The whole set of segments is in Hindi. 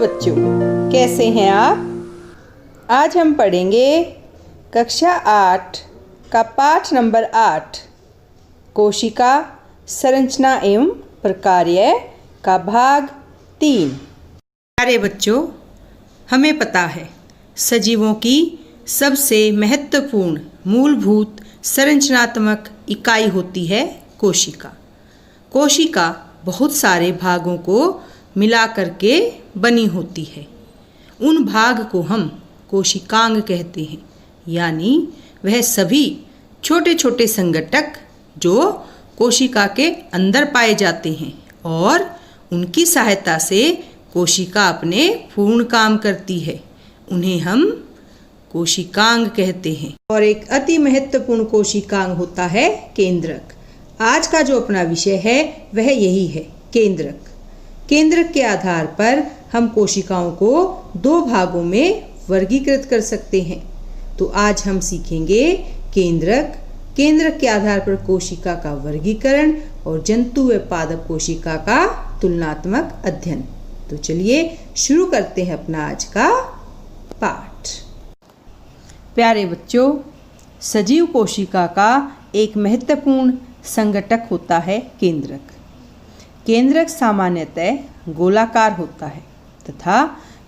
बच्चों, कैसे हैं आप? आज हम पढ़ेंगे कक्षा 8 का पाठ नंबर 8 कोशिका संरचना एवं प्रकार्य का भाग 3। प्यारे बच्चों, हमें पता है सजीवों की सबसे महत्वपूर्ण मूलभूत संरचनात्मक इकाई होती है कोशिका। कोशिका बहुत सारे भागों को मिला करके बनी होती है। उन भाग को हम कोशिकांग कहते हैं, यानी वह सभी छोटे छोटे संघटक जो कोशिका के अंदर पाए जाते हैं और उनकी सहायता से कोशिका अपने पूर्ण काम करती है, उन्हें हम कोशिकांग कहते हैं। और एक अति महत्वपूर्ण कोशिकांग होता है केंद्रक। आज का जो अपना विषय है वह यही है, केंद्रक। केंद्रक के आधार पर हम कोशिकाओं को 2 भागों में वर्गीकृत कर सकते हैं। तो आज हम सीखेंगे केंद्रक, केंद्रक के आधार पर कोशिका का वर्गीकरण और जंतु व पादप कोशिका का तुलनात्मक अध्ययन। तो चलिए शुरू करते हैं अपना आज का पाठ। प्यारे बच्चों, सजीव कोशिका का एक महत्वपूर्ण संघटक होता है केंद्रक। केंद्रक सामान्यतः गोलाकार होता है तथा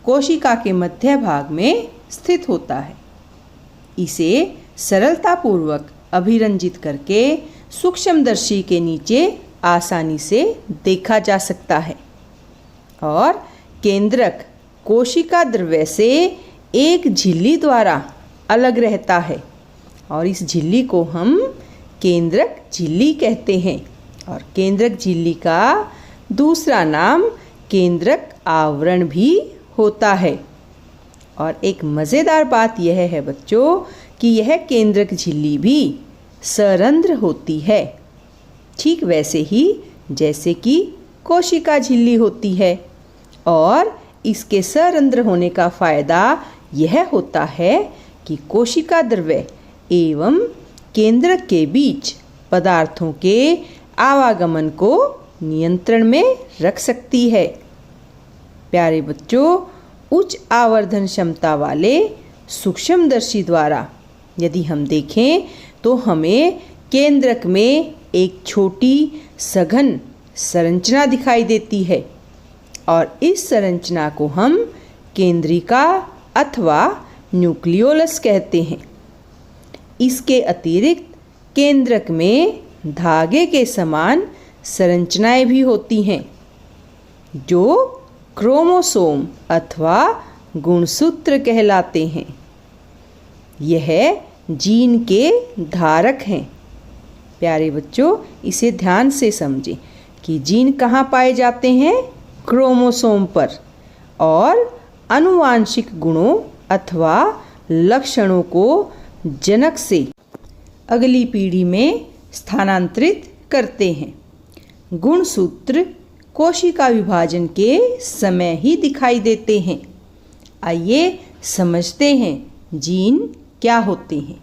कोशिका के मध्य भाग में स्थित होता है। इसे सरलतापूर्वक अभिरंजित करके सूक्ष्मदर्शी के नीचे आसानी से देखा जा सकता है। और केंद्रक कोशिका द्रव्य से एक झिल्ली द्वारा अलग रहता है और इस झिल्ली को हम केंद्रक झिल्ली कहते हैं। और केंद्रक झिल्ली का दूसरा नाम केंद्रक आवरण भी होता है। और एक मज़ेदार बात यह है बच्चों कि यह केंद्रक झिल्ली भी सरंध्र होती है, ठीक वैसे ही जैसे कि कोशिका झिल्ली होती है। और इसके सरंध्र होने का फ़ायदा यह होता है कि कोशिका द्रव्य एवं केंद्रक के बीच पदार्थों के आवागमन को नियंत्रण में रख सकती है। प्यारे बच्चों, उच्च आवर्धन क्षमता वाले सूक्ष्मदर्शी द्वारा यदि हम देखें तो हमें केंद्रक में एक छोटी सघन संरचना दिखाई देती है और इस संरचना को हम केंद्रिका अथवा न्यूक्लियोलस कहते हैं। इसके अतिरिक्त केंद्रक में धागे के समान संरचनाएं भी होती हैं जो क्रोमोसोम अथवा गुणसूत्र कहलाते हैं। यह जीन के धारक हैं। प्यारे बच्चों, इसे ध्यान से समझें कि जीन कहाँ पाए जाते हैं? क्रोमोसोम पर। और आनुवांशिक गुणों अथवा लक्षणों को जनक से अगली पीढ़ी में स्थानांतरित करते हैं। गुणसूत्र कोशिका विभाजन के समय ही दिखाई देते हैं। आइए समझते हैं जीन क्या होते हैं।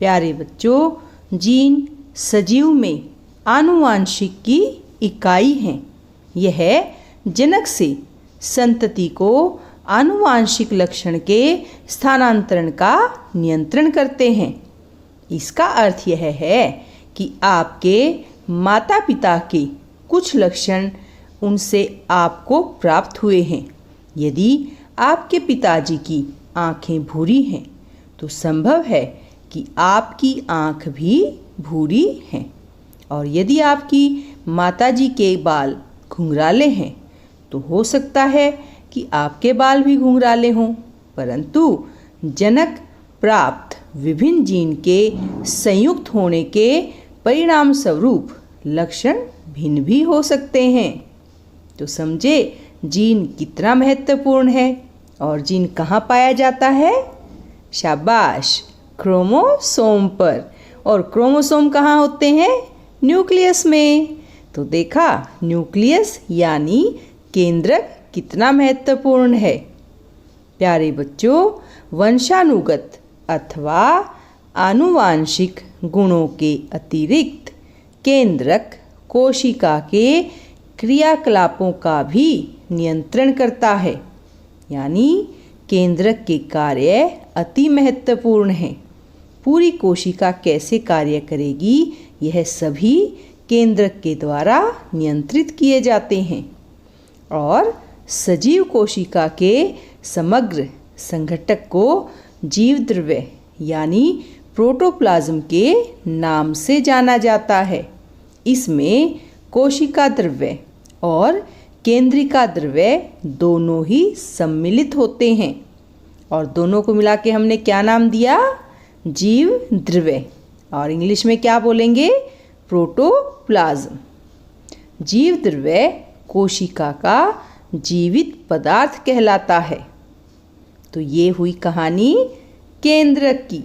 प्यारे बच्चों, जीन सजीव में आनुवांशिक की इकाई हैं। यह जनक से संतति को आनुवांशिक लक्षण के स्थानांतरण का नियंत्रण करते हैं। इसका अर्थ यह है कि आपके माता पिता के कुछ लक्षण उनसे आपको प्राप्त हुए हैं। यदि आपके पिताजी की आँखें भूरी हैं तो संभव है कि आपकी आँख भी भूरी हैं। और यदि आपकी माताजी के बाल घुंघराले हैं तो हो सकता है कि आपके बाल भी घुंघराले हों। परंतु जनक प्राप्त विभिन्न जीन के संयुक्त होने के परिणाम स्वरूप लक्षण भिन्न भी हो सकते हैं। तो समझे जीन कितना महत्वपूर्ण है और जीन कहाँ पाया जाता है? शाबाश, क्रोमोसोम पर। और क्रोमोसोम कहाँ होते हैं? न्यूक्लियस में। तो देखा, न्यूक्लियस यानी केंद्रक कितना महत्वपूर्ण है। प्यारे बच्चों, वंशानुगत अथवा आनुवांशिक गुणों के अतिरिक्त केंद्रक कोशिका के क्रियाकलापों का भी नियंत्रण करता है। यानी केंद्रक के कार्य अति महत्वपूर्ण हैं। पूरी कोशिका कैसे कार्य करेगी, यह सभी केंद्रक के द्वारा नियंत्रित किए जाते हैं। और सजीव कोशिका के समग्र संघटक को जीव द्रव्य यानी प्रोटोप्लाज्म के नाम से जाना जाता है। इसमें कोशिका द्रव्य और केंद्रिका द्रव्य दोनों ही सम्मिलित होते हैं और दोनों को मिला के हमने क्या नाम दिया, जीव द्रव्य। और इंग्लिश में क्या बोलेंगे, प्रोटोप्लाज्म। जीव द्रव्य कोशिका का जीवित पदार्थ कहलाता है। तो ये हुई कहानी केंद्रक की।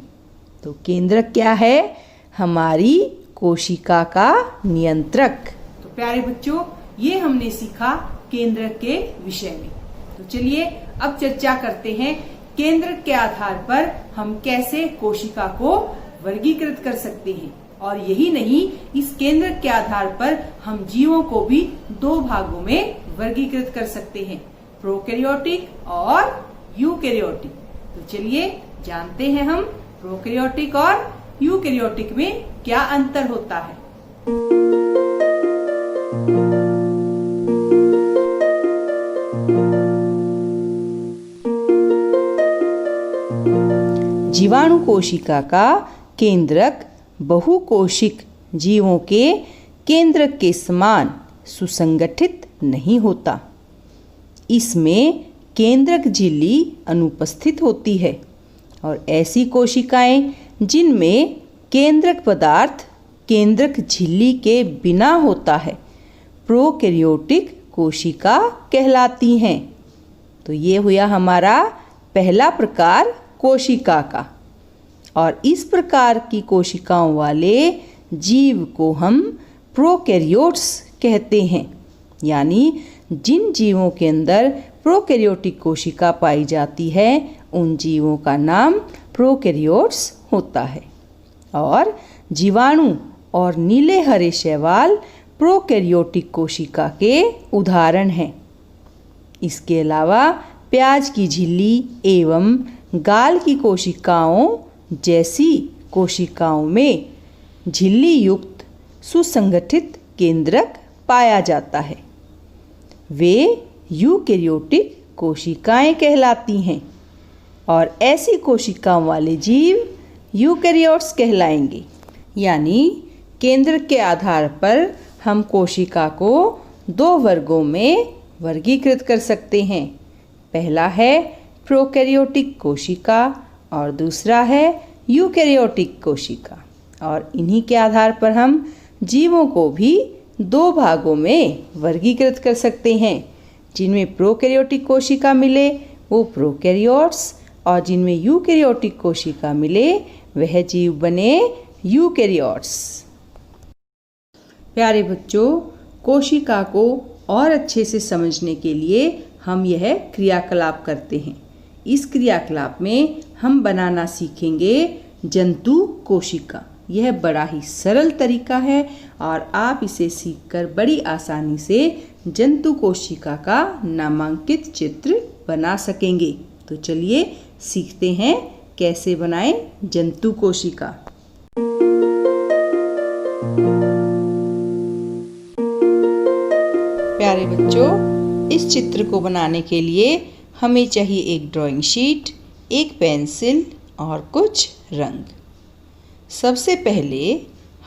तो केंद्रक क्या है, हमारी कोशिका का नियंत्रक। तो प्यारे बच्चों, ये हमने सीखा केंद्रक के विषय में। तो चलिए अब चर्चा करते हैं केंद्रक के आधार पर हम कैसे कोशिका को वर्गीकृत कर सकते हैं। और यही नहीं, इस केंद्रक के आधार पर हम जीवों को भी दो भागों में वर्गीकृत कर सकते हैं, प्रोकैरियोटिक और यूकैरियोटिक। तो चलिए जानते हैं हम प्रोकैरियोटिक और यूकैरियोटिक में क्या अंतर होता है। जीवाणु कोशिका का केंद्रक बहुकोशिक जीवों के केंद्रक के समान सुसंगठित नहीं होता। इसमें केंद्रक झिल्ली अनुपस्थित होती है और ऐसी कोशिकाएं जिनमें केंद्रक पदार्थ केंद्रक झिल्ली के बिना होता है प्रोकैरियोटिक कोशिका कहलाती हैं। तो ये हुआ हमारा पहला प्रकार कोशिका का। और इस प्रकार की कोशिकाओं वाले जीव को हम प्रोकैरियोट्स कहते हैं। यानी जिन जीवों के अंदर प्रोकैरियोटिक कोशिका पाई जाती है उन जीवों का नाम प्रोकैरियोट्स होता है। और जीवाणु और नीले हरे शैवाल प्रोकैरियोटिक कोशिका के उदाहरण हैं। इसके अलावा प्याज की झिल्ली एवं गाल की कोशिकाओं जैसी कोशिकाओं में झिल्ली युक्त सुसंगठित केंद्रक पाया जाता है। वे यूकैरियोटिक कोशिकाएं कहलाती हैं और ऐसी कोशिकाओं वाले जीव यूकैरियोट्स कहलाएंगे। यानी केंद्रक के आधार पर हम कोशिका को दो वर्गों में वर्गीकृत कर सकते हैं। पहला है प्रोकैरियोटिक कोशिका और दूसरा है यूकैरियोटिक कोशिका। और इन्हीं के आधार पर हम जीवों को भी दो भागों में वर्गीकृत कर सकते हैं। जिनमें प्रोकैरियोटिक कोशिका मिले वो प्रोकैरियोट्स और जिनमें यूकैरियोटिक कोशिका मिले वह जीव बने यूकैरियोट्स। प्यारे बच्चों, कोशिका को और अच्छे से समझने के लिए हम यह क्रियाकलाप करते हैं। इस क्रियाकलाप में हम बनाना सीखेंगे जंतु कोशिका। यह बड़ा ही सरल तरीका है और आप इसे सीखकर बड़ी आसानी से जंतु कोशिका का नामांकित चित्र बना सकेंगे। तो चलिए सीखते हैं कैसे बनाएं जंतु कोशिका। प्यारे बच्चों, इस चित्र को बनाने के लिए हमें चाहिए एक ड्राइंग शीट, एक पेंसिल और कुछ रंग। सबसे पहले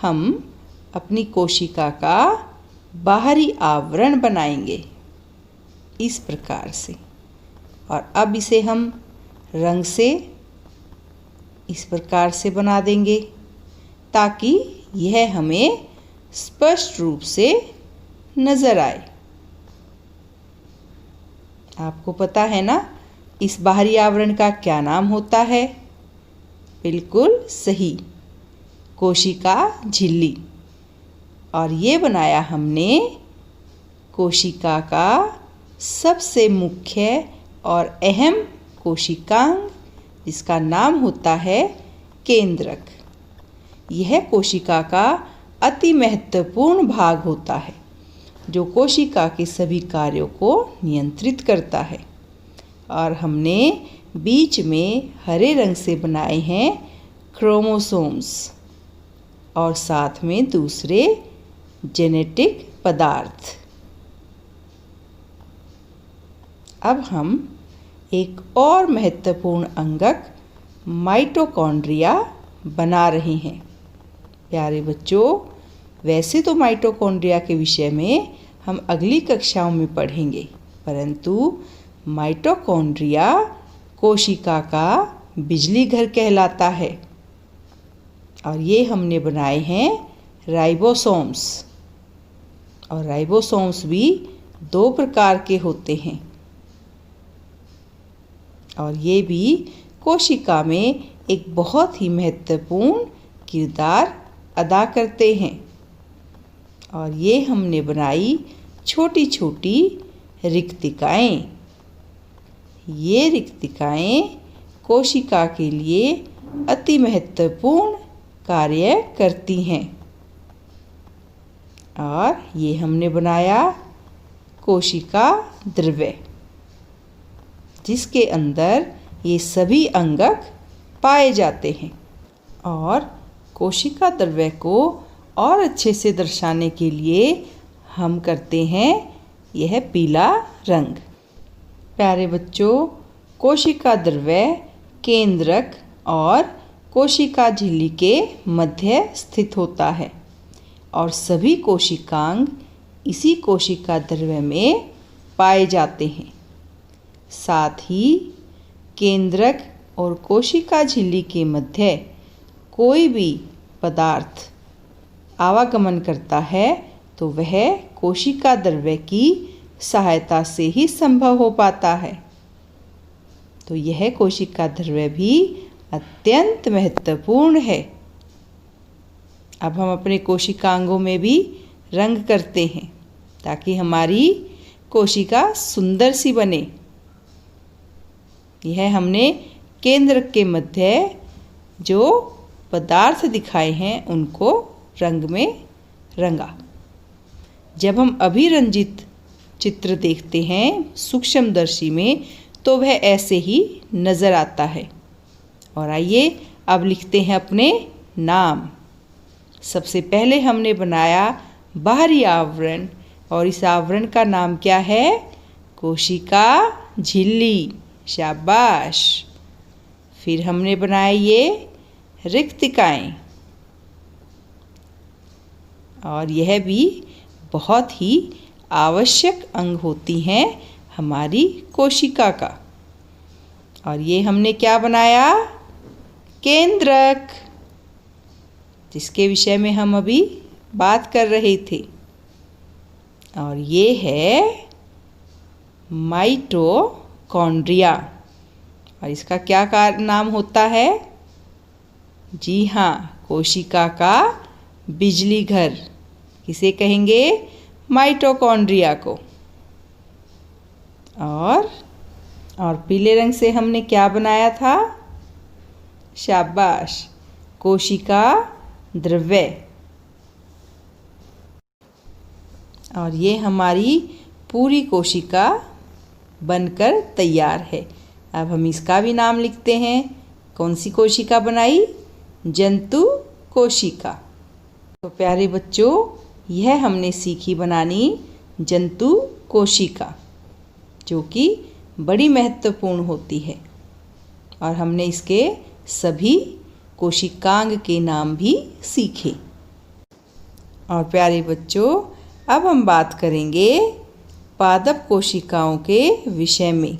हम अपनी कोशिका का बाहरी आवरण बनाएंगे इस प्रकार से। और अब इसे हम रंग से इस प्रकार से बना देंगे ताकि यह हमें स्पष्ट रूप से नज़र आए। आपको पता है ना इस बाहरी आवरण का क्या नाम होता है? बिल्कुल सही, कोशिका झिल्ली। और ये बनाया हमने कोशिका का सबसे मुख्य और अहम कोशिकांग, जिसका नाम होता है केंद्रक। यह कोशिका का अति महत्वपूर्ण भाग होता है जो कोशिका के सभी कार्यों को नियंत्रित करता है। और हमने बीच में हरे रंग से बनाए हैं क्रोमोसोम्स और साथ में दूसरे जेनेटिक पदार्थ। अब हम एक और महत्वपूर्ण अंगक माइटोकॉन्ड्रिया बना रहे हैं। प्यारे बच्चों, वैसे तो माइटोकॉन्ड्रिया के विषय में हम अगली कक्षाओं में पढ़ेंगे, परंतु माइटोकॉन्ड्रिया कोशिका का बिजली घर कहलाता है। और ये हमने बनाए हैं राइबोसोम्स। और राइबोसोम्स भी 2 प्रकार के होते हैं और ये भी कोशिका में एक बहुत ही महत्वपूर्ण किरदार अदा करते हैं। और ये हमने बनाई छोटी छोटी रिक्तिकाएं। ये रिक्तिकाएं कोशिका के लिए अति महत्वपूर्ण कार्य करती हैं। और ये हमने बनाया कोशिका द्रव्य, जिसके अंदर ये सभी अंगक पाए जाते हैं। और कोशिका द्रव्य को और अच्छे से दर्शाने के लिए हम करते हैं यह पीला रंग। प्यारे बच्चों, कोशिका द्रव्य केंद्रक और कोशिका झिल्ली के मध्य स्थित होता है और सभी कोशिकांग इसी कोशिका द्रव्य में पाए जाते हैं। साथ ही केंद्रक और कोशिका झिल्ली के मध्य कोई भी पदार्थ आवागमन करता है तो वह कोशिका द्रव्य की सहायता से ही संभव हो पाता है। तो यह कोशिका द्रव्य भी अत्यंत महत्वपूर्ण है। अब हम अपने कोशिकांगों में भी रंग करते हैं ताकि हमारी कोशिका सुंदर सी बने। यह हमने केंद्र के मध्य जो पदार्थ दिखाए हैं उनको रंग में रंगा। जब हम अभिरंजित चित्र देखते हैं सूक्ष्मदर्शी में तो वह ऐसे ही नज़र आता है। और आइए अब लिखते हैं अपने नाम। सबसे पहले हमने बनाया बाहरी आवरण और इस आवरण का नाम क्या है? कोशिका झिल्ली। शाबाश। फिर हमने बनाया ये रिक्तिकाएं और यह भी बहुत ही आवश्यक अंग होती हैं हमारी कोशिका का। और ये हमने क्या बनाया? केंद्रक, जिसके विषय में हम अभी बात कर रहे थे। और ये है माइटोकॉन्ड्रिया और इसका क्या नाम होता है? जी हाँ, कोशिका का बिजली घर। किसे कहेंगे? माइटोकॉन्ड्रिया को। और पीले रंग से हमने क्या बनाया था? शाबाश, कोशिका द्रव्य। और ये हमारी पूरी कोशिका बनकर तैयार है। अब हम इसका भी नाम लिखते हैं। कौन सी कोशिका बनाई? जंतु कोशिका। तो प्यारे बच्चों, यह हमने सीखी बनानी जंतु कोशिका, जो कि बड़ी महत्वपूर्ण होती है। और हमने इसके सभी कोशिकांग के नाम भी सीखे। और प्यारे बच्चों, अब हम बात करेंगे पादप कोशिकाओं के विषय में।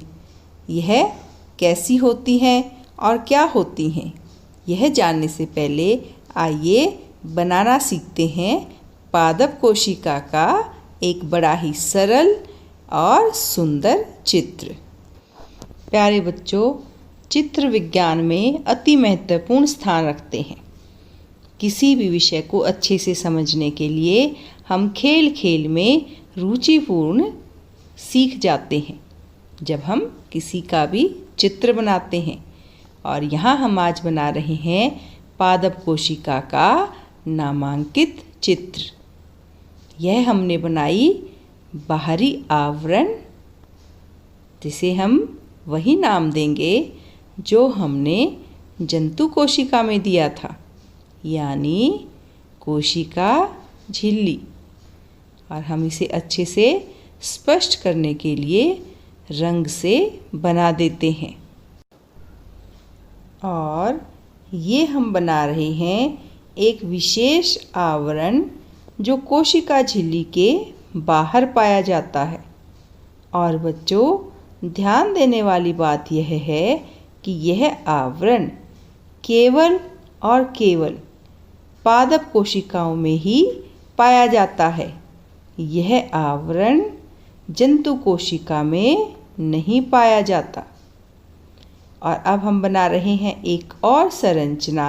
यह कैसी होती हैं और क्या होती हैं, यह जानने से पहले आइए बनाना सीखते हैं पादप कोशिका का एक बड़ा ही सरल और सुंदर चित्र। प्यारे बच्चों, चित्र विज्ञान में अति महत्वपूर्ण स्थान रखते हैं। किसी भी विषय को अच्छे से समझने के लिए हम खेल खेल में रुचिपूर्ण सीख जाते हैं जब हम किसी का भी चित्र बनाते हैं। और यहाँ हम आज बना रहे हैं पादप कोशिका का नामांकित चित्र। यह हमने बनाई बाहरी आवरण, जिसे हम वही नाम देंगे जो हमने जंतु कोशिका में दिया था, यानी कोशिका झिल्ली। और हम इसे अच्छे से स्पष्ट करने के लिए रंग से बना देते हैं। और ये हम बना रहे हैं एक विशेष आवरण जो कोशिका झिल्ली के बाहर पाया जाता है। और बच्चों, ध्यान देने वाली बात यह है कि यह आवरण केवल और केवल पादप कोशिकाओं में ही पाया जाता है। यह आवरण जंतु कोशिका में नहीं पाया जाता। और अब हम बना रहे हैं एक और संरचना।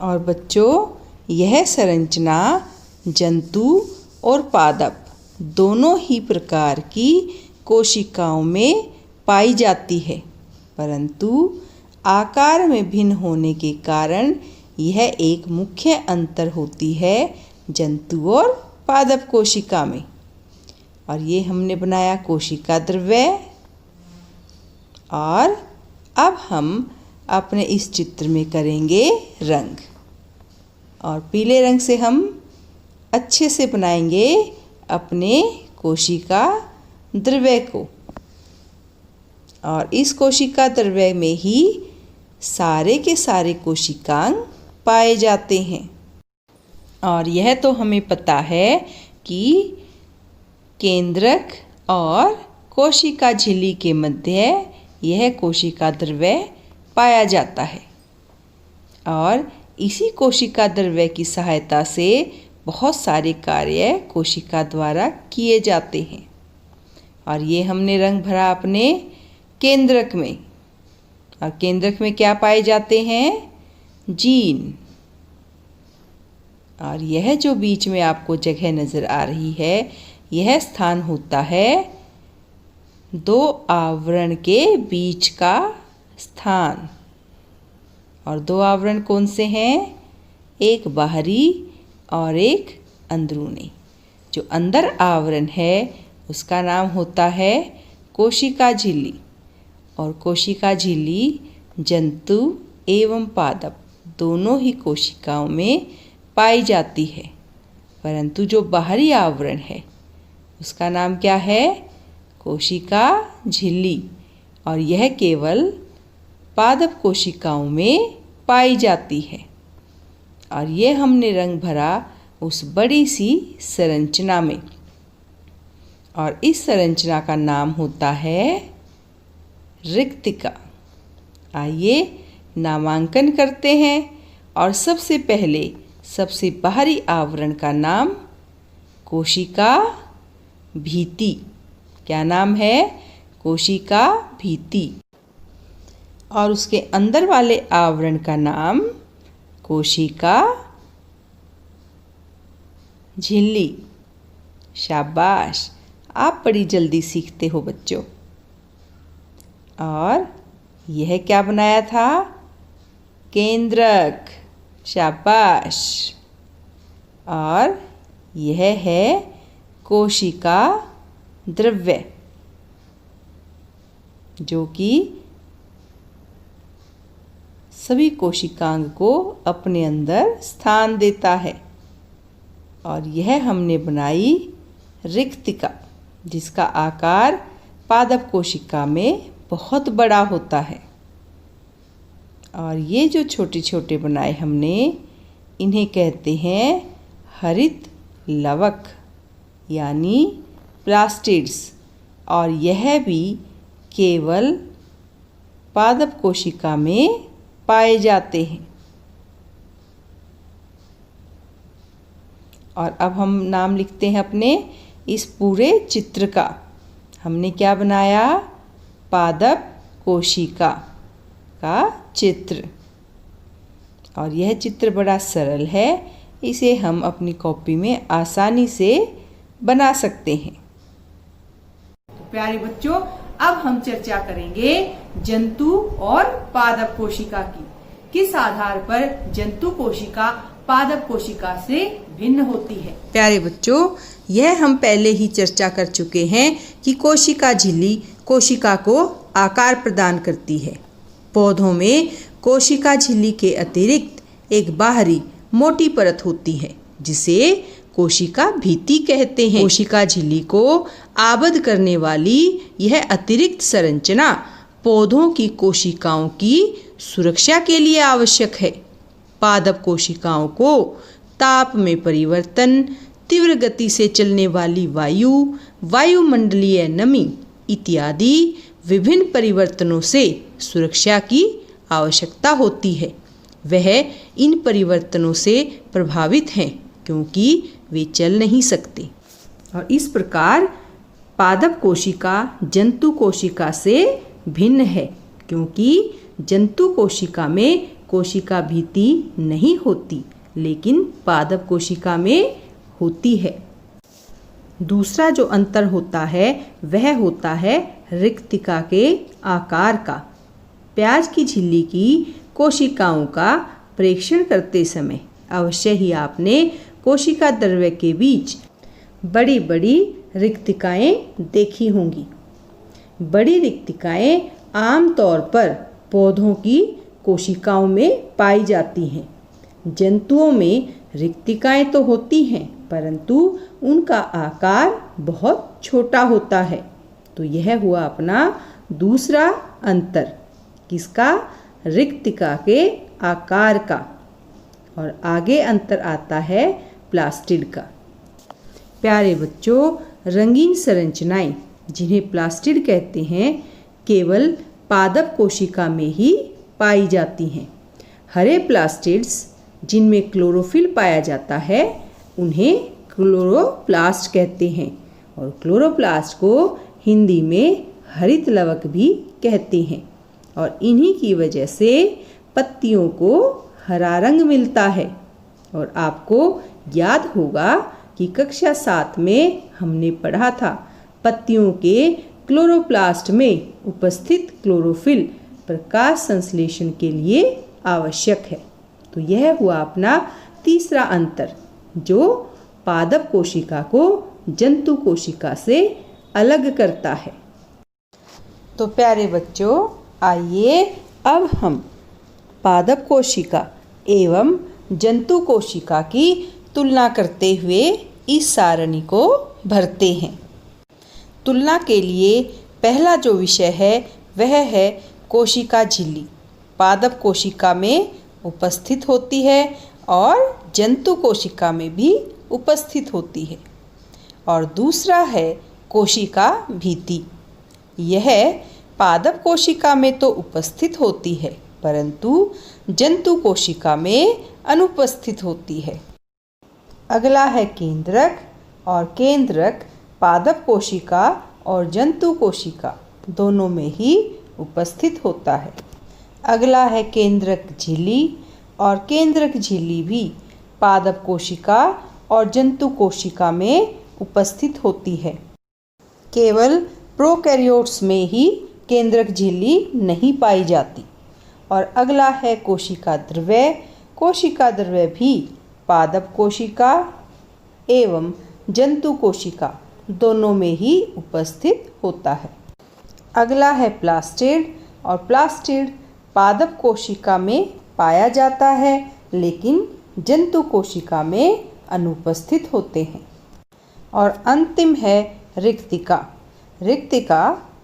और बच्चों, यह संरचना जंतु और पादप दोनों ही प्रकार की कोशिकाओं में पाई जाती है, परंतु आकार में भिन्न होने के कारण यह एक मुख्य अंतर होती है जंतु और पादप कोशिका में। और ये हमने बनाया कोशिका द्रव्य। और अब हम अपने इस चित्र में करेंगे रंग। और पीले रंग से हम अच्छे से बनाएंगे अपने कोशिका द्रव्य को। और इस कोशिका द्रव्य में ही सारे के सारे कोशिकांग पाए जाते हैं। और यह तो हमें पता है कि केंद्रक और कोशिका झिल्ली के मध्य यह कोशिका द्रव्य पाया जाता है। और इसी कोशिका द्रव्य की सहायता से बहुत सारे कार्य कोशिका द्वारा किए जाते हैं। और ये हमने रंग भरा अपने केंद्रक में। और केंद्रक में क्या पाए जाते हैं? जीन। और यह जो बीच में आपको जगह नज़र आ रही है, यह स्थान होता है दो आवरण के बीच का स्थान। और दो आवरण कौन से हैं? एक बाहरी और एक अंदरूनी। जो अंदर आवरण है उसका नाम होता है कोशिका झिल्ली। और कोशिका झिल्ली जंतु एवं पादप दोनों ही कोशिकाओं में पाई जाती है, परंतु जो बाहरी आवरण है उसका नाम क्या है? कोशिका झिल्ली। और यह केवल पादप कोशिकाओं में पाई जाती है। और ये हमने रंग भरा उस बड़ी सी संरचना में। और इस संरचना का नाम होता है रिक्तिका। आइए नामांकन करते हैं। और सबसे पहले सबसे बाहरी आवरण का नाम कोशिका भित्ति। क्या नाम है? कोशिका भित्ति। और उसके अंदर वाले आवरण का नाम कोशिका झिल्ली। शाबाश, आप बड़ी जल्दी सीखते हो बच्चों। और यह क्या बनाया था? केंद्रक। शाबाश। और यह है कोशिका द्रव्य, जो कि सभी कोशिकांग को अपने अंदर स्थान देता है। और यह हमने बनाई रिक्तिका, जिसका आकार पादप कोशिका में बहुत बड़ा होता है। और ये जो छोटे छोटे बनाए हमने, इन्हें कहते हैं हरित लवक, यानी प्लास्टिड्स। और यह भी केवल पादप कोशिका में पाए जाते हैं। और अब हम नाम लिखते हैं अपने इस पूरे चित्र का। हमने क्या बनाया? पादप कोशिका का चित्र। और यह चित्र बड़ा सरल है, इसे हम अपनी कॉपी में आसानी से बना सकते हैं। तो प्यारे बच्चों, अब हम चर्चा करेंगे जंतु और पादप कोशिका की। किस आधार पर जंतु कोशिका पादप कोशिका से भिन्न होती है। प्यारे बच्चों, यह हम पहले ही चर्चा कर चुके हैं कि कोशिका झिल्ली कोशिका को आकार प्रदान करती है। पौधों में कोशिका झिल्ली के अतिरिक्त एक बाहरी मोटी परत होती है जिसे कोशिका भित्ति कहते हैं। कोशिका झिल्ली को आबद्ध करने वाली यह अतिरिक्त संरचना पौधों की कोशिकाओं की सुरक्षा के लिए आवश्यक है। पादप कोशिकाओं को ताप में परिवर्तन, तीव्र गति से चलने वाली वायु, वायुमंडलीय नमी इत्यादि विभिन्न परिवर्तनों से सुरक्षा की आवश्यकता होती है। वह इन परिवर्तनों से प्रभावित हैं क्योंकि वे चल नहीं सकते। और इस प्रकार पादप कोशिका जंतु कोशिका से भिन्न है क्योंकि जंतु कोशिका में कोशिका भित्ति नहीं होती, लेकिन पादप कोशिका में होती है। दूसरा जो अंतर होता है वह होता है रिक्तिका के आकार का। प्याज की झिल्ली की कोशिकाओं का प्रेक्षण करते समय अवश्य ही आपने कोशिका द्रव्य के बीच बड़ी बड़ी रिक्तिकाएं देखी होंगी। बड़ी रिक्तिकाएं आमतौर पर पौधों की कोशिकाओं में पाई जाती हैं। जंतुओं में रिक्तिकाएं तो होती हैं परंतु उनका आकार बहुत छोटा होता है। तो यह हुआ अपना दूसरा अंतर, किसका? रिक्तिका के आकार का। और आगे अंतर आता है प्लास्टिड का। प्यारे बच्चों, रंगीन संरचनाएं जिन्हें प्लास्टिड कहते हैं केवल पादप कोशिका में ही पाई जाती हैं। हरे प्लास्टिड्स जिनमें क्लोरोफिल पाया जाता है उन्हें क्लोरोप्लास्ट कहते हैं और क्लोरोप्लास्ट को हिंदी में हरित लवक भी कहते हैं। और इन्हीं की वजह से पत्तियों को हरा रंग मिलता है। और आपको याद होगा कि कक्षा 7 में हमने पढ़ा था पत्तियों के क्लोरोप्लास्ट में उपस्थित क्लोरोफिल प्रकाश संश्लेषण के लिए आवश्यक है। तो यह हुआ अपना तीसरा अंतर जो पादप कोशिका को जंतु कोशिका से अलग करता है। तो प्यारे बच्चों, आइए अब हम पादप कोशिका एवं जंतु कोशिका की तुलना करते हुए इस सारणी को भरते हैं। तुलना के लिए पहला जो विषय है वह है कोशिका झिल्ली। पादप कोशिका में उपस्थित होती है और जंतु कोशिका में भी उपस्थित होती है। और दूसरा है कोशिका भित्ति। यह पादप कोशिका में तो उपस्थित होती है परंतु जंतु कोशिका में अनुपस्थित होती है। अगला है केंद्रक, और केंद्रक पादप कोशिका और जंतु कोशिका दोनों में ही उपस्थित होता है। अगला है केंद्रक झिल्ली, और केंद्रक झिल्ली भी पादप कोशिका और जंतु कोशिका में उपस्थित होती है। केवल प्रोकैरियोट्स में ही केंद्रक झिल्ली नहीं पाई जाती। और अगला है कोशिका द्रव्य। कोशिका द्रव्य भी पादप कोशिका एवं जंतु कोशिका दोनों में ही उपस्थित होता है। अगला है प्लास्टिड, और प्लास्टिड पादप कोशिका में पाया जाता है लेकिन जंतु कोशिका में अनुपस्थित होते हैं। और अंतिम है रिक्तिका। रिक्तिका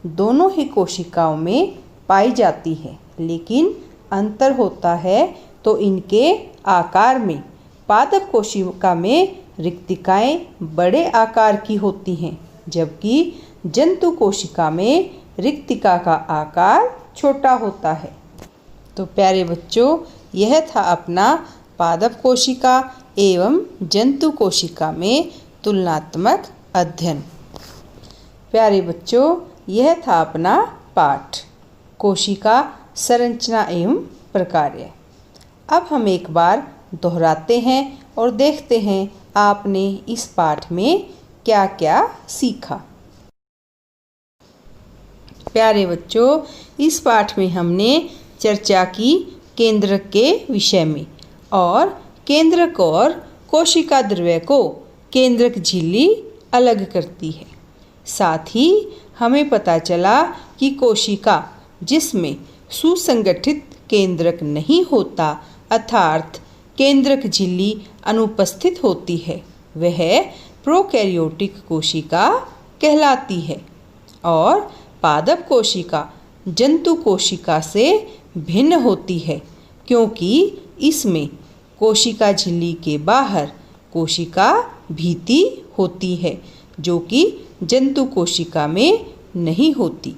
दोनों ही कोशिकाओं में पाई जाती है लेकिन अंतर होता है तो इनके आकार में। पादप कोशिका में रिक्तिकाएं बड़े आकार की होती हैं जबकि जंतु कोशिका में रिक्तिका का आकार छोटा होता है। तो प्यारे बच्चों, यह था अपना पादप कोशिका एवं जंतु कोशिका में तुलनात्मक अध्ययन। प्यारे बच्चों, यह था अपना पाठ कोशिका संरचना एवं प्रकार्य। अब हम एक बार दोहराते हैं और देखते हैं आपने इस पाठ में क्या क्या सीखा। प्यारे बच्चों, इस पाठ में हमने चर्चा की केंद्रक के विषय में, और केंद्रक और कोशिका द्रव्य को केंद्रक झिल्ली अलग करती है। साथ ही हमें पता चला कि कोशिका जिसमें सुसंगठित केंद्रक नहीं होता अर्थात केंद्रक झिल्ली अनुपस्थित होती है, वह प्रोकैरियोटिक कोशिका कहलाती है। और पादप कोशिका जंतु कोशिका से भिन्न होती है क्योंकि इसमें कोशिका झिल्ली के बाहर कोशिका भित्ति होती है जो कि जंतु कोशिका में नहीं होती।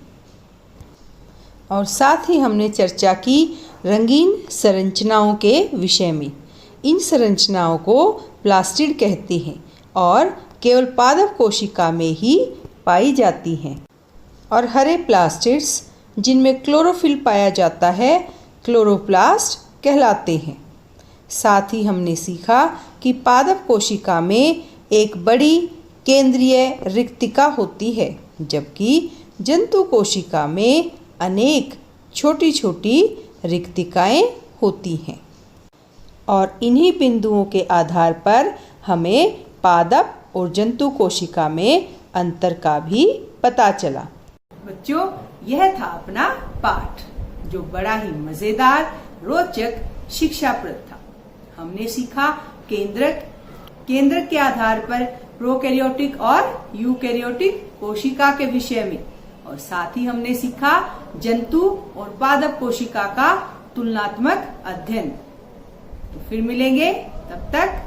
और साथ ही हमने चर्चा की रंगीन संरचनाओं के विषय में। इन संरचनाओं को प्लास्टिड कहते हैं और केवल पादप कोशिका में ही पाई जाती हैं। और हरे प्लास्टिड्स जिनमें क्लोरोफिल पाया जाता है क्लोरोप्लास्ट कहलाते हैं। साथ ही हमने सीखा कि पादप कोशिका में एक बड़ी केंद्रीय रिक्तिका होती है जबकि जंतु कोशिका में अनेक छोटी छोटी रिक्तिकाएं होती हैं। और इन्हीं बिंदुओं के आधार पर हमें पादप और जंतु कोशिका में अंतर का भी पता चला। बच्चों, यह था अपना पाठ जो बड़ा ही मजेदार, रोचक, शिक्षाप्रद था। हमने सीखा केंद्रक के आधार पर प्रोकैरियोटिक और यूकैरियोटिक कोशिका के विषय में, और साथ ही हमने सीखा जंतु और पादप कोशिका का तुलनात्मक अध्ययन। तो फिर मिलेंगे, तब तक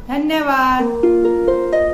धन्यवाद।